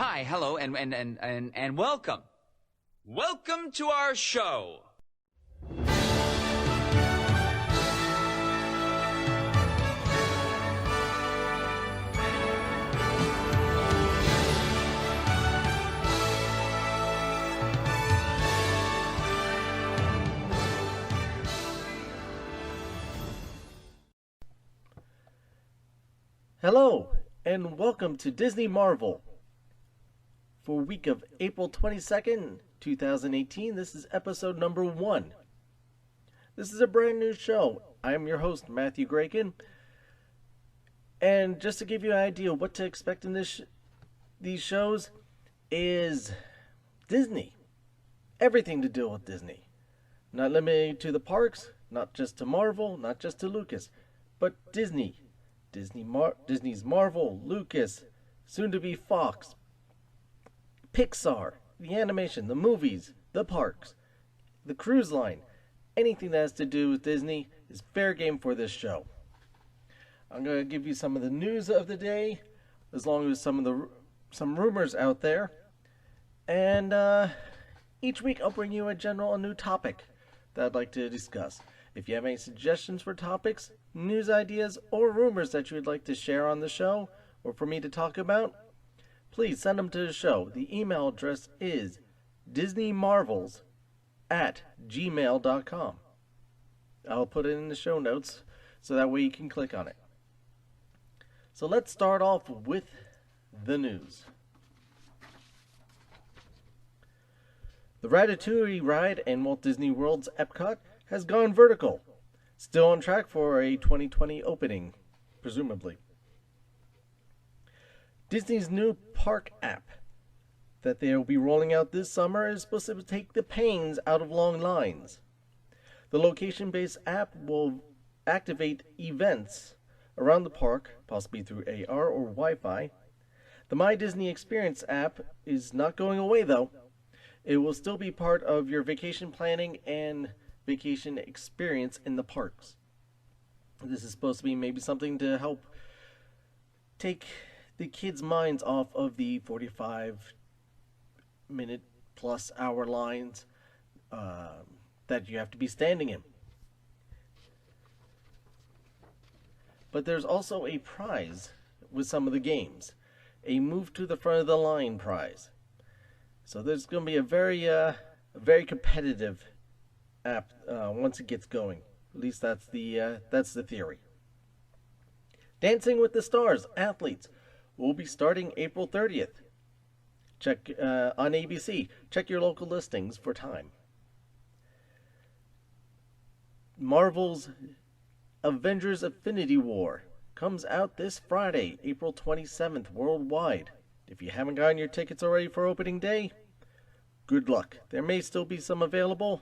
Hi, hello, and welcome. Welcome to our show. Hello, and welcome to Disney Marvel. For week of April 22nd, 2018, this is episode number 1. This is a brand new show. I am your host, Matthew Graken. And just to give you an idea of what to expect in these shows is Disney. Everything to do with Disney. Not limited to the parks, not just to Marvel, not just to Lucas, but Disney. Disney's Marvel, Lucas, soon to be Fox, Pixar, the animation, the movies, the parks, the cruise line. Anything that has to do with Disney is fair game for this show. I'm going to give you some of the news of the day, as long as some rumors out there. And each week I'll bring you a new topic that I'd like to discuss. If you have any suggestions for topics, news ideas, or rumors that you would like to share on the show, or for me to talk about, please send them to the show. The email address is disneymarvels@gmail.com. I'll put it in the show notes so that way you can click on it. So let's start off with the news. The Ratatouille ride in Walt Disney World's Epcot has gone vertical. Still on track for a 2020 opening, presumably. Disney's new park app that they will be rolling out this summer is supposed to take the pains out of long lines. The location-based app will activate events around the park, possibly through AR or Wi-Fi. The My Disney Experience app is not going away though. It will still be part of your vacation planning and vacation experience in the parks. This is supposed to be maybe something to help take the kids' minds off of the 45-minute plus hour lines that you have to be standing in. But there's also a prize with some of the games, a move to the front of the line prize. So there's going to be a very competitive app once it gets going. At least that's the theory. Dancing with the Stars athletes will be starting April 30th. Check on ABC. Check your local listings for time. Marvel's Avengers Infinity War comes out this Friday, April 27th, worldwide. If you haven't gotten your tickets already for opening day, good luck. There may still be some available,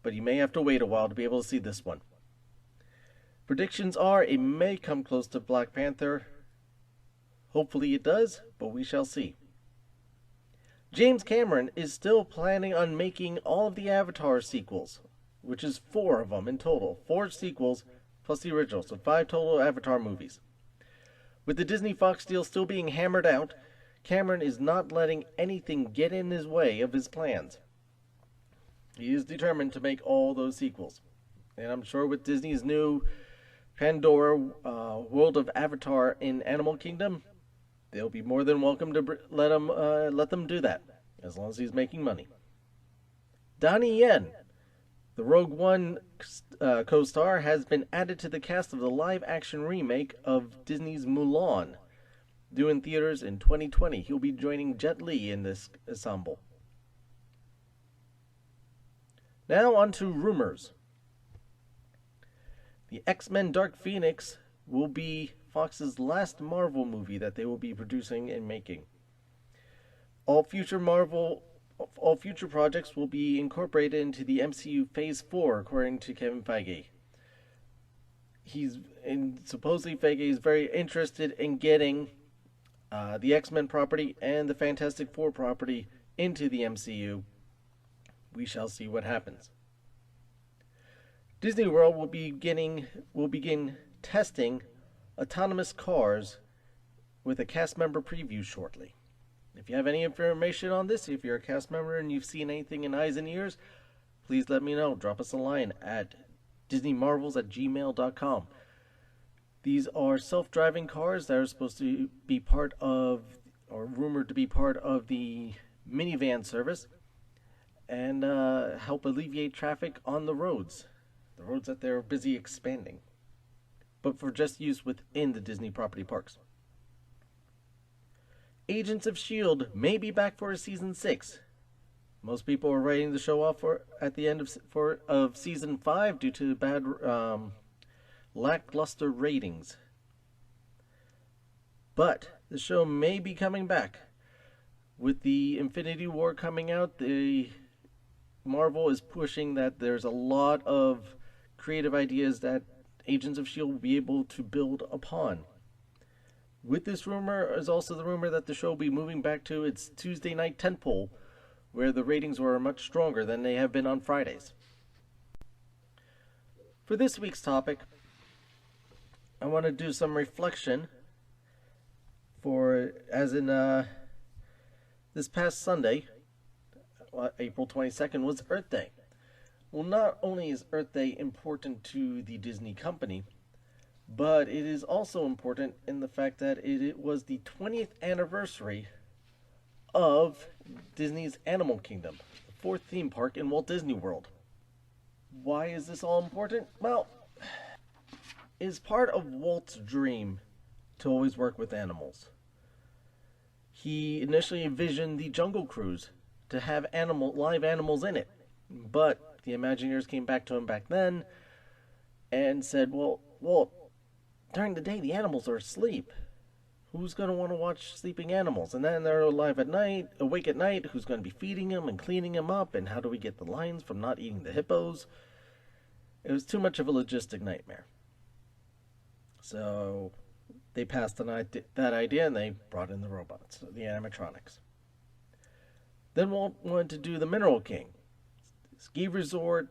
but you may have to wait a while to be able to see this one. Predictions are it may come close to Black Panther. Hopefully it does, but we shall see. James Cameron is still planning on making all of the Avatar sequels, which is 4 of them in total. 4 sequels plus the original, so 5 total Avatar movies. With the Disney-Fox deal still being hammered out, Cameron is not letting anything get in his way of his plans. He is determined to make all those sequels. And I'm sure with Disney's new Pandora World of Avatar in Animal Kingdom, they'll be more than welcome to let them do that, as long as he's making money. Donnie Yen, the Rogue One co-star, has been added to the cast of the live-action remake of Disney's Mulan, due in theaters in 2020. He'll be joining Jet Li in this ensemble. Now on to rumors. The X-Men Dark Phoenix will be Fox's last Marvel movie that they will be producing and making. All future projects will be incorporated into the MCU Phase 4, according to Kevin Feige. Supposedly Feige is very interested in getting the X-Men property and the Fantastic Four property into the MCU. We shall see what happens. Disney World will begin testing autonomous cars with a cast member preview shortly. If you have any information on this, if you're a cast member and you've seen anything in Eyes and Ears, please let me know. Drop us a line at disneymarvels@gmail.com. These are self-driving cars that are supposed to be part of, or rumored to be part of, the minivan service and help alleviate traffic on the roads that they're busy expanding, but for just use within the Disney property parks. Agents of S.H.I.E.L.D. may be back for a season 6. Most people are writing the show off at the end of season 5 due to bad lackluster ratings. But the show may be coming back. With the Infinity War coming out, Marvel is pushing that there's a lot of creative ideas that Agents of S.H.I.E.L.D. will be able to build upon. With this rumor is also the rumor that the show will be moving back to its Tuesday night tentpole, where the ratings were much stronger than they have been on Fridays. For this week's topic, I want to do some reflection this past Sunday, April 22nd, was Earth Day. Well, not only is Earth Day important to the Disney company, but it is also important in the fact that it was the 20th anniversary of Disney's Animal Kingdom, the 4th theme park in Walt Disney World. Why is this all important? Well, it is part of Walt's dream to always work with animals. He initially envisioned the Jungle Cruise to have live animals in it, but the Imagineers came back to him back then and said, well, Walt, during the day the animals are asleep. Who's going to want to watch sleeping animals? And then they're awake at night. Who's going to be feeding them and cleaning them up? And how do we get the lions from not eating the hippos? It was too much of a logistic nightmare. So they passed on that idea and they brought in the robots, the animatronics. Then Walt wanted to do the Mineral King. Ski resort,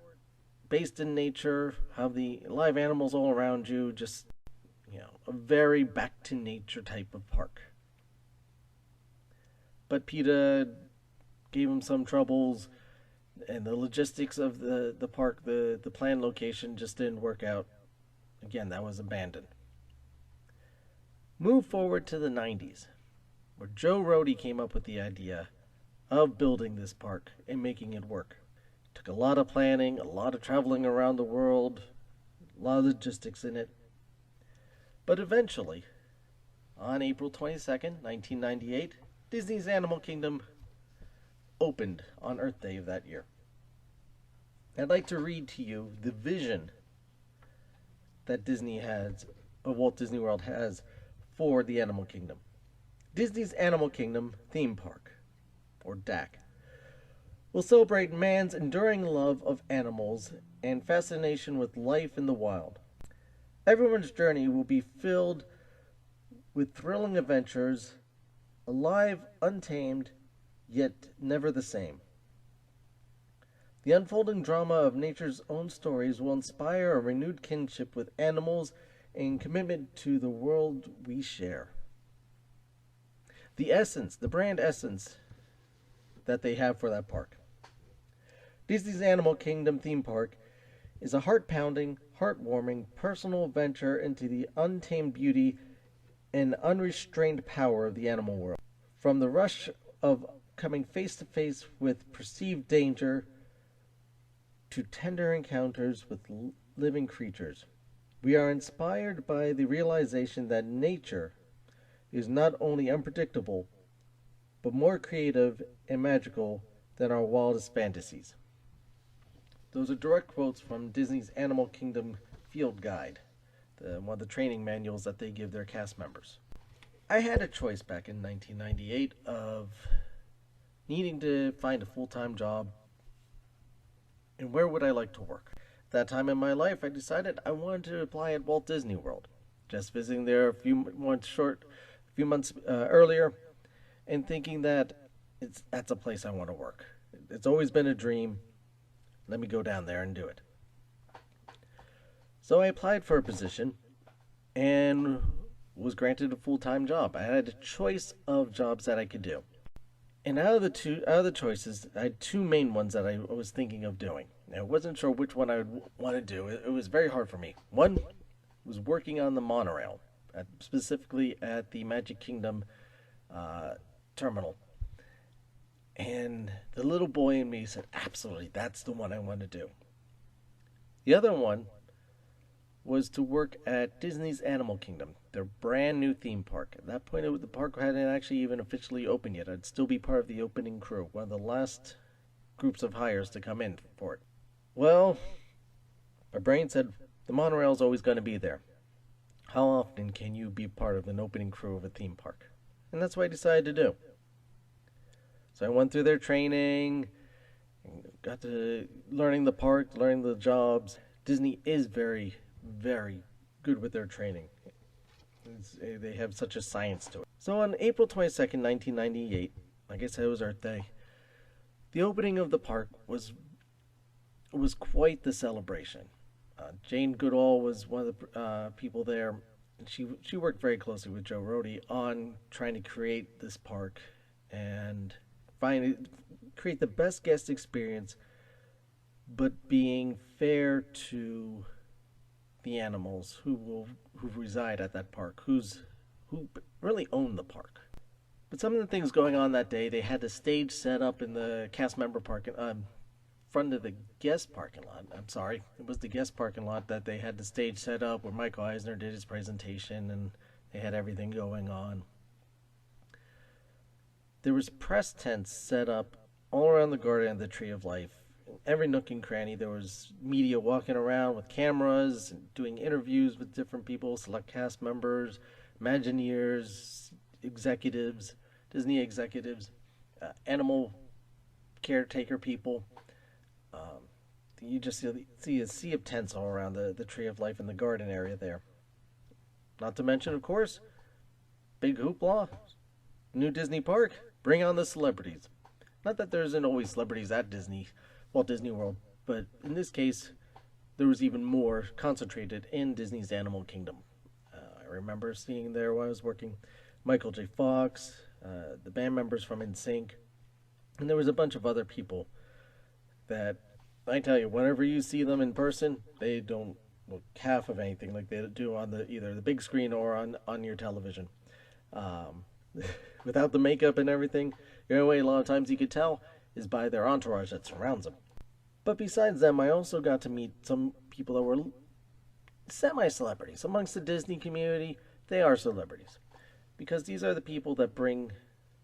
based in nature, have the live animals all around you, just, a very back to nature type of park. But PETA gave him some troubles, and the logistics of the park, the planned location just didn't work out. Again, that was abandoned. Move forward to the 90s, where Joe Rohde came up with the idea of building this park and making it work. It took a lot of planning, a lot of traveling around the world, a lot of logistics in it. But eventually, on April 22nd, 1998, Disney's Animal Kingdom opened on Earth Day of that year. I'd like to read to you the vision that Walt Disney World has for the Animal Kingdom. Disney's Animal Kingdom theme park, or DAC, will celebrate man's enduring love of animals and fascination with life in the wild. Everyone's journey will be filled with thrilling adventures, alive, untamed, yet never the same. The unfolding drama of nature's own stories will inspire a renewed kinship with animals and commitment to the world we share. The brand essence that they have for that park. Disney's Animal Kingdom theme park is a heart-pounding, heartwarming, personal adventure into the untamed beauty and unrestrained power of the animal world. From the rush of coming face to face with perceived danger to tender encounters with living creatures, we are inspired by the realization that nature is not only unpredictable, but more creative and magical than our wildest fantasies. Those are direct quotes from Disney's Animal Kingdom Field Guide, one of the training manuals that they give their cast members. I had a choice back in 1998 of needing to find a full-time job, and where would I like to work? At that time in my life, I decided I wanted to apply at Walt Disney World. Just visiting there a few months earlier, and thinking that that's a place I want to work. It's always been a dream. Let me go down there and do it. So I applied for a position and was granted a full-time job. I had a choice of jobs that I could do. And out of the choices, I had two main ones that I was thinking of doing. I wasn't sure which one I would want to do. It was very hard for me. One was working on the monorail, specifically at the Magic Kingdom terminal. And the little boy in me said, absolutely, that's the one I want to do. The other one was to work at Disney's Animal Kingdom, their brand new theme park. At that point, the park hadn't actually even officially opened yet. I'd still be part of the opening crew, one of the last groups of hires to come in for it. Well, my brain said, the monorail's always going to be there. How often can you be part of an opening crew of a theme park? And that's what I decided to do. So I went through their training, got to learning the park, learning the jobs. Disney is very, very good with their training. They have such a science to it. So on April 22nd, 1998, I guess it was Earth Day, the opening of the park was quite the celebration. Jane Goodall was one of the people there. She worked very closely with Joe Rohde on trying to create this park and create the best guest experience, but being fair to the animals who reside at that park, who really own the park. But some of the things going on that day, they had the stage set up in the cast member parking front of the guest parking lot. I'm sorry, it was the guest parking lot that they had the stage set up where Michael Eisner did his presentation, and they had everything going on. There was press tents set up all around the garden of the Tree of Life. In every nook and cranny, there was media walking around with cameras and doing interviews with different people, select cast members, Imagineers, executives, Disney executives, animal caretaker people. You just see a sea of tents all around the Tree of Life in the garden area there. Not to mention, of course, big hoopla, new Disney park, bring on the celebrities. Not that there isn't always celebrities at Walt Disney World, but in this case, there was even more concentrated in Disney's Animal Kingdom. I remember seeing there while I was working Michael J. Fox, the band members from NSYNC, and there was a bunch of other people that, I tell you, whenever you see them in person, they don't look half of anything like they do on either the big screen or on your television. Without the makeup and everything, the only way a lot of times you could tell is by their entourage that surrounds them. But besides them, I also got to meet some people that were semi-celebrities. Amongst the Disney community, they are celebrities. Because these are the people that bring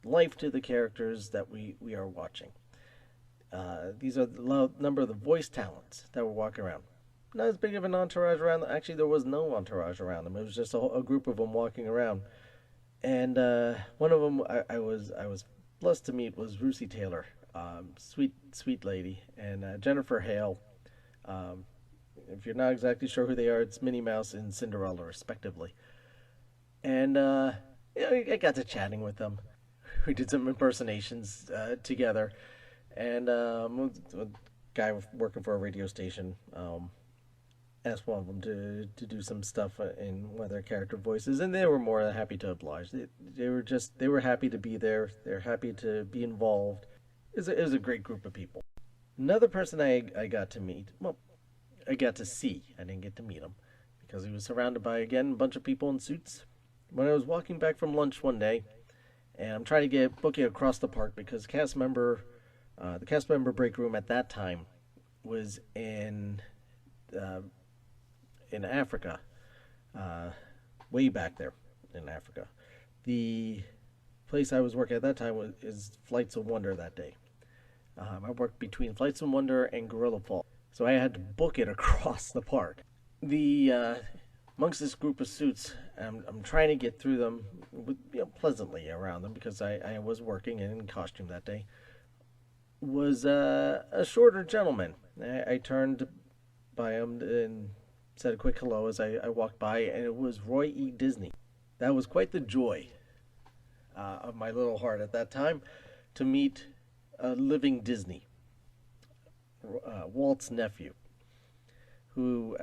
life to the characters that we are watching. These are the number of the voice talents that were walking around. Not as big of an entourage around them. Actually, there was no entourage around them. It was just a group of them walking around. And one of them I was blessed to meet was Russi Taylor, sweet lady, and Jennifer Hale. If you're not exactly sure who they are, it's Minnie Mouse and Cinderella, respectively. And I got to chatting with them. We did some impersonations together, and a guy working for a radio station asked one of them to do some stuff in one of their character voices, and they were more than happy to oblige. They were happy to be there. They're happy to be involved. It was a great group of people. Another person I got to meet, well, I got to see. I didn't get to meet him because he was surrounded by, again, a bunch of people in suits. When I was walking back from lunch one day, and I'm trying to get booking across the park because the cast member break room at that time was in Africa, way back there in Africa. The place I was working at that time is Flights of Wonder that day. I worked between Flights of Wonder and Gorilla Fall, so I had to book it across the park. Amongst this group of suits, I'm trying to get through them with, pleasantly around them because I was working in costume that day, was a shorter gentleman. I turned by him and said a quick hello as I walked by, and it was Roy E. Disney. That was quite the joy of my little heart at that time, to meet a living Disney, Walt's nephew, who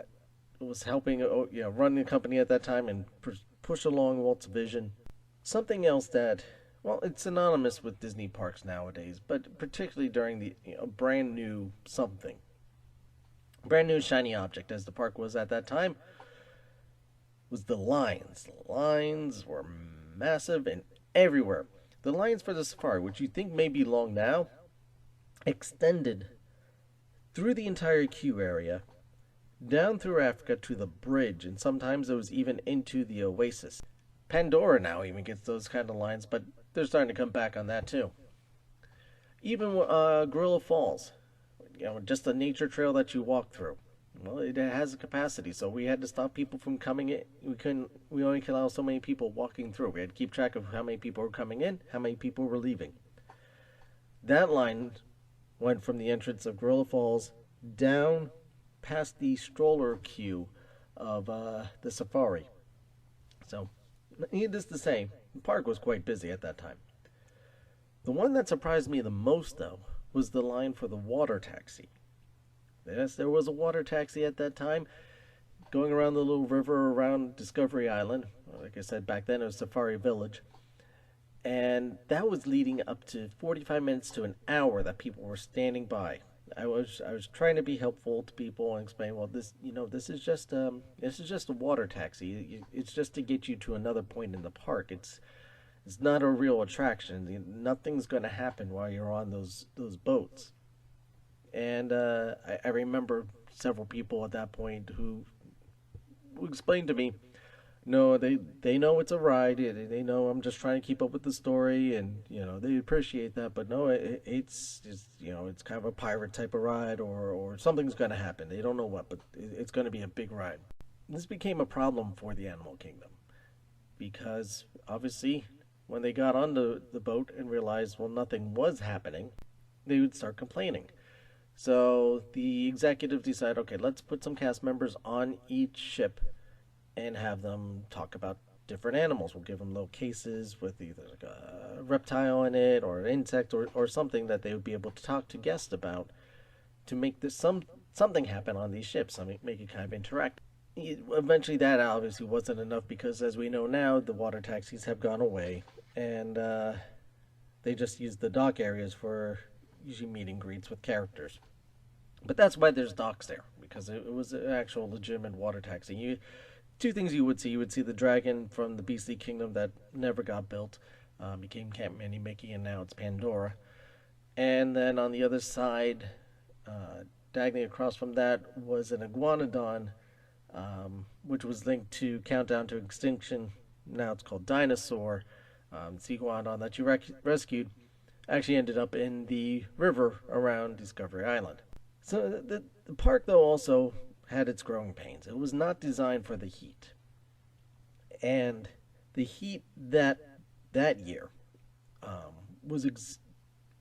was helping run the company at that time and push along Walt's vision. Something else that Well, it's synonymous with Disney parks nowadays, but particularly during the brand new something, brand new shiny object, as the park was at that time, was the lines. The lines were massive and everywhere. The lines for the safari, which you think may be long now, extended through the entire queue area, down through Africa to the bridge, and sometimes it was even into the oasis. Pandora now even gets those kind of lines, but they're starting to come back on that too. Even Gorilla Falls, just a nature trail that you walk through. Well, it has a capacity, so we had to stop people from coming in. We couldn't. We only could allow so many people walking through. We had to keep track of how many people were coming in, how many people were leaving. That line went from the entrance of Gorilla Falls down past the stroller queue of the safari. So, needless to say, the park was quite busy at that time. The one that surprised me the most, though, was the line for the water taxi. Yes, there was a water taxi at that time going around the little river around Discovery Island. Like I said, back then it was Safari Village. And that was leading up to 45 minutes to an hour that people were standing by. I was trying to be helpful to people and explain, well, this is just a water taxi. It's just to get you to another point in the park. It's not a real attraction. Nothing's going to happen while you're on those boats. And I remember several people at that point who explained to me, no, they know it's a ride. They know I'm just trying to keep up with the story, and they appreciate that. But no, it's it's kind of a pirate type of ride, or something's going to happen. They don't know what, but it's going to be a big ride. This became a problem for the Animal Kingdom because obviously when they got on the boat and realized, well, nothing was happening, they would start complaining. So the executive decided, okay, let's put some cast members on each ship and have them talk about different animals. We'll give them little cases with either like a reptile in it or an insect or something that they would be able to talk to guests about to make this something happen on these ships. I mean, make it kind of interactive. Eventually, that obviously wasn't enough because, as we know now, the water taxis have gone away, and they just use the dock areas for usually meet and greets with characters. But that's why there's docks there, because it was an actual legitimate water taxi. Two things you would see. You would see the dragon from the Beastly Kingdom that never got built, became Camp Minnie Mickey, and now it's Pandora. And then on the other side, diagonally across from that, was an iguanodon, which was linked to Countdown to Extinction. Now it's called Dinosaur. This iguanodon that you rescued actually ended up in the river around Discovery Island. So the park, though, also had its growing pains. It was not designed for the heat. And the heat that year was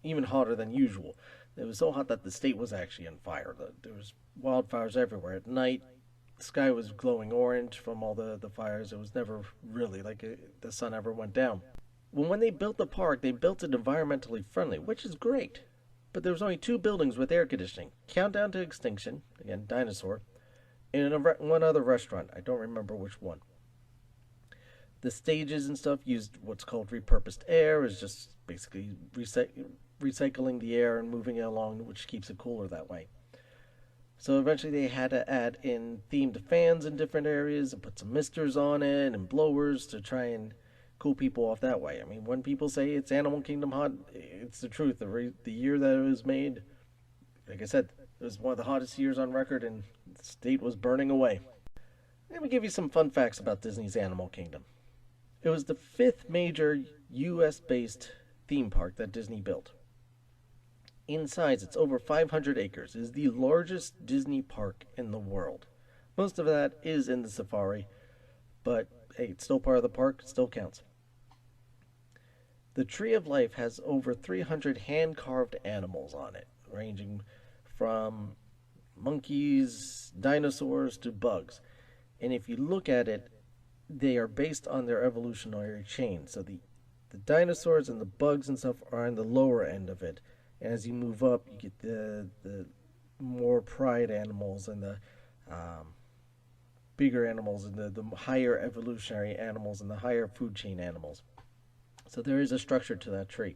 even hotter than usual. It was so hot that the state was actually on fire. There was wildfires everywhere. At night, the sky was glowing orange from all the fires. It was never really like the sun ever went down. When they built the park, they built it environmentally friendly, which is great. But there was only two buildings with air conditioning. Countdown to Extinction, again, Dinosaur, and one other restaurant. I don't remember which one. The stages and stuff used what's called repurposed air. Is just basically recycling the air and moving it along, which keeps it cooler that way. So eventually they had to add in themed fans in different areas and put some misters on it and blowers to try and cool people off that way. I mean, when people say it's Animal Kingdom hot, it's the truth. The year that it was made, like I said, it was one of the hottest years on record, and the state was burning away. Let me give you some fun facts about Disney's Animal Kingdom. It was the fifth major U.S.-based theme park that Disney built. In size, it's over 500 acres. It is the largest Disney park in the world. Most of that is in the safari, but hey, it's still part of the park, it still counts. The Tree of Life has over 300 hand-carved animals on it, ranging from monkeys, dinosaurs, to bugs. And if you look at it, they are based on their evolutionary chain. So the dinosaurs and the bugs and stuff are on the lower end of it. And as you move up, you get the more pride animals and the bigger animals and the higher evolutionary animals and the higher food chain animals. So there is a structure to that tree.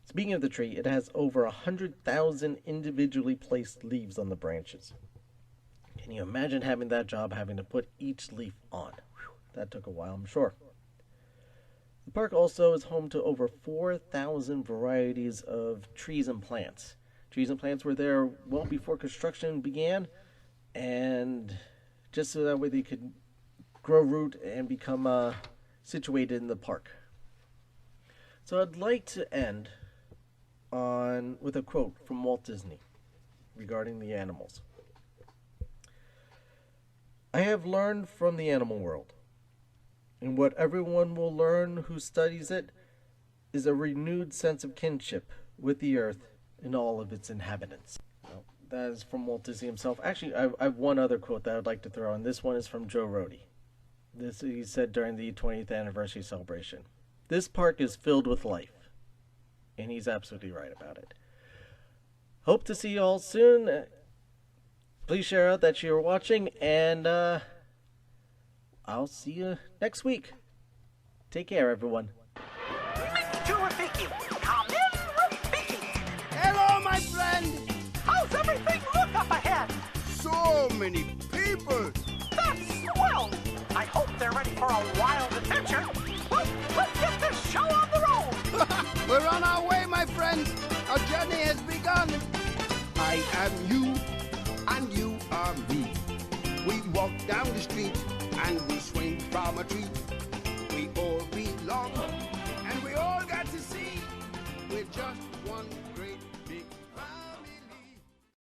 Speaking of the tree, it has over 100,000 individually placed leaves on the branches. Can you imagine having that job, having to put each leaf on? Whew, that took a while, I'm sure. The park also is home to over 4,000 varieties of trees and plants. Trees and plants were there well before construction began, and just so that way they could grow root and become situated in the park. So I'd like to end with a quote from Walt Disney regarding the animals. I have learned from the animal world, and what everyone will learn who studies it is a renewed sense of kinship with the earth and all of its inhabitants. Well, that is from Walt Disney himself. Actually, I have one other quote that I'd like to throw in. This one is from Joe Rohde. This he said during the 20th anniversary celebration. This park is filled with life. And he's absolutely right about it. Hope to see you all soon. Please share out that you're watching, and I'll see you next week. Take care, everyone. Hello, my friend. How's everything look up ahead? So many people. That's swell. I hope they're ready for a wild adventure. Let's get this show on the road. We're on our way, my friends. Our journey has begun. I am you, and you are me. We walk down the street, and we swing from a tree. We all